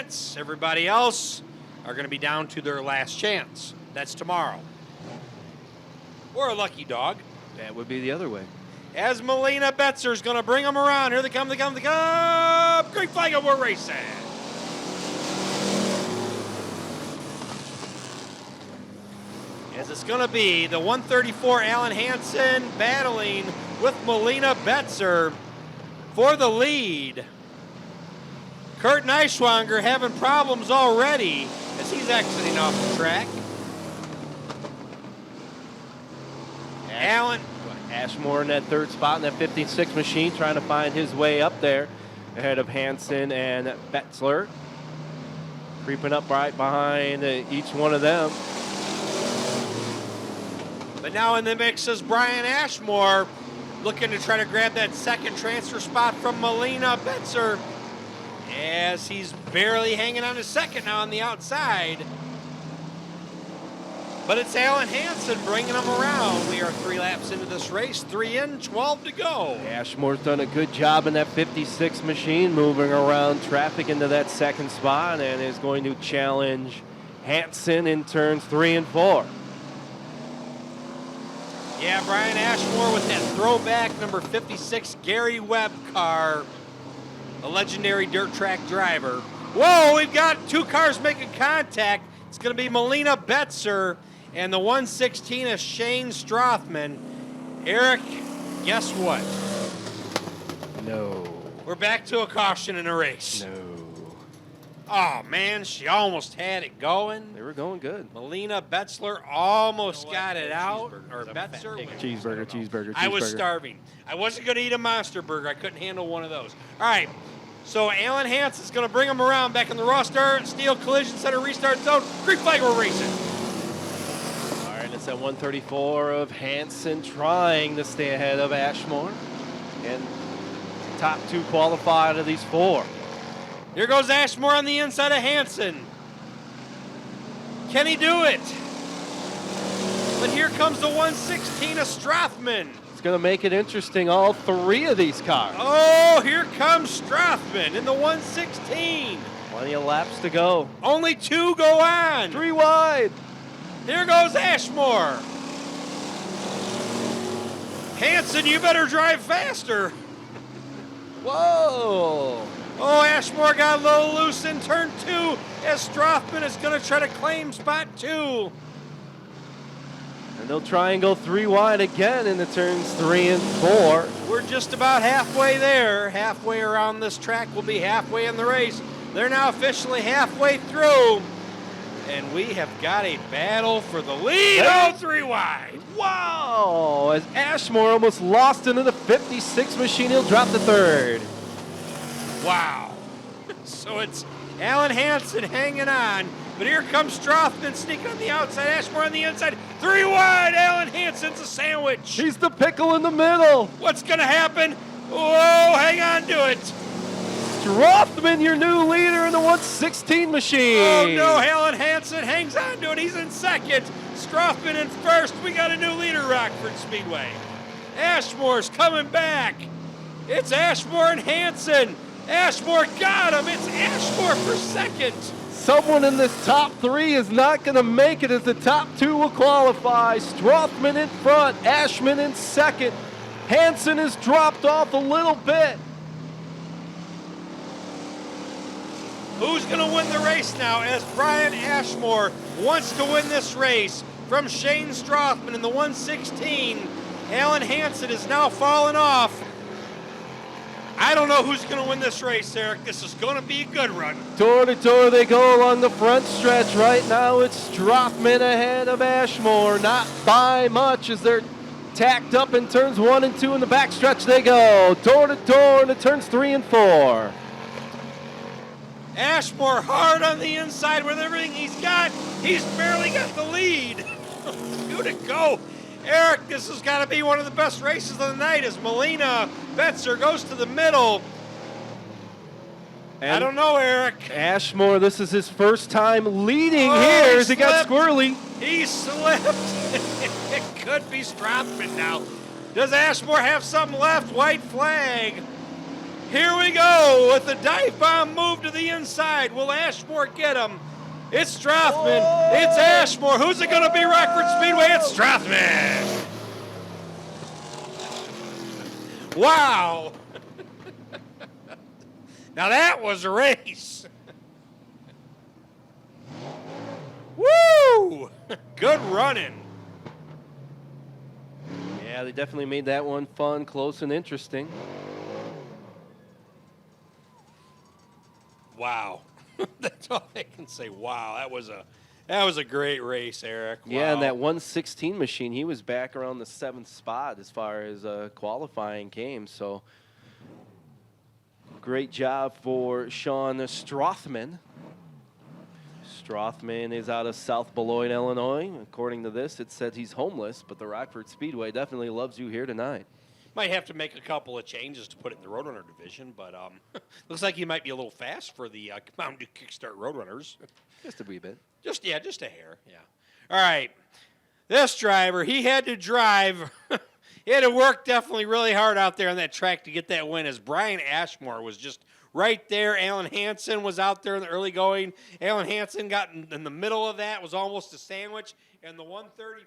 Bandits. Everybody else are going to be down to their last chance. That's tomorrow. Or a lucky dog. That would be the other way. As Melina Betzer's going to bring them around. Here they come, they come, they come. Green flag, and we're racing. As it's going to be the 134 Alan Hansen battling with Melina Betzer for the lead. Kurt Neischwanger having problems already as he's exiting off the track. Alan. Ashmore in that third spot in that 56 machine, trying to find his way up there ahead of Hansen and Betzler. Creeping up right behind each one of them. But now in the mix is Brian Ashmore, looking to try to grab that second transfer spot from Melina Betzer, as he's barely hanging on to second now on the outside. But it's Alan Hansen bringing them around. We are 3 laps into this race, 3 in, 12 to go. Ashmore's done a good job in that 56 machine, moving around traffic into that second spot, and is going to challenge Hansen in turns 3 and 4. Yeah, Brian Ashmore with that throwback number 56 Gary Webb car, a legendary dirt track driver. Whoa, we've got 2 cars making contact. It's going to be Melina Betzer and the 116 is Shane Strothman. Eric, guess what? No. We're back to a caution in a race. No. Oh, man, she almost had it going. They were going good. Melina Betzler almost got it out. Or Betzer. Cheeseburger. I was starving. I wasn't going to eat a Monster Burger. I couldn't handle one of those. All right. So Alan Hansen's going to bring them around back in the raw start, steel collision center restart zone. Green flag, we're racing. All right, it's at 134 of Hansen trying to stay ahead of Ashmore. And top 2 qualify out of these 4. Here goes Ashmore on the inside of Hansen. Can he do it? But here comes the 116 of Strothman. Going to make it interesting, all 3 of these cars. Oh, here comes Strothman in the 116. Plenty of laps to go. Only 2 go on. 3 wide. Here goes Ashmore. Hansen, you better drive faster. Whoa. Oh, Ashmore got a little loose in turn 2 as Strothman is going to try to claim spot 2. And they'll try and go 3 wide again in the turns 3 and 4. We're just about halfway there. Halfway around this track. We'll be halfway in the race. They're now officially halfway through. And we have got a battle for the lead. Oh, 3 wide. Wow. As Ashmore almost lost into the 56 machine, he'll drop the 3rd. Wow. So it's Alan Hansen hanging on. But here comes Strothman sneaking on the outside, Ashmore on the inside. 3 wide, Alan Hansen's a sandwich. He's the pickle in the middle. What's going to happen? Whoa, hang on to it. Strothman, your new leader in the 116 machine. Oh, no, Alan Hansen hangs on to it. He's in second. Strothman in first. We got a new leader, Rockford Speedway. Ashmore's coming back. It's Ashmore and Hansen. Ashmore got him. It's Ashmore for second. Someone in this top 3 is not going to make it as the top 2 will qualify. Strothman in front, Ashman in second. Hansen has dropped off a little bit. Who's going to win the race now as Brian Ashmore wants to win this race from Shane Strothman in the 116. Alan Hansen is now falling off. I don't know who's going to win this race, Eric. This is going to be a good run. Door to door they go along the front stretch. Right now it's Strothman ahead of Ashmore. Not by much as they're tacked up in turns 1 and 2 in the back stretch they go. Door to door into turns 3 and 4. Ashmore hard on the inside with everything he's got. He's barely got the lead. 2 to go. Eric, this has got to be one of the best races of the night as Melina Betzer goes to the middle. And I don't know, Eric. Ashmore, this is his first time leading here as he got squirrely. He slipped. It could be Strothman now. Does Ashmore have something left? White flag. Here we go with the dive bomb move to the inside. Will Ashmore get him? It's Strothman. It's Ashmore. Who's it going to be? Rockford Speedway. It's Strothman. Wow. Now that was a race. Woo! Good running. Yeah, they definitely made that one fun, close, and interesting. Wow. That's all I can say. Wow, that was a great race, Eric. Wow. Yeah, and that 116 machine, he was back around the 7th spot as far as qualifying came. So great job for Sean Strothman. Strothman is out of South Beloit, Illinois. According to this, it said he's homeless, but the Rockford Speedway definitely loves you here tonight. Might have to make a couple of changes to put it in the Roadrunner division, but looks like he might be a little fast for the Mountain Dew Kickstart Roadrunners. Just a wee bit. Just a hair, yeah. All right, this driver, he had to drive. He had to work definitely really hard out there on that track to get that win, as Brian Ashmore was just right there. Alan Hansen was out there in the early going. Alan Hansen got in the middle of that, was almost a sandwich, and the 130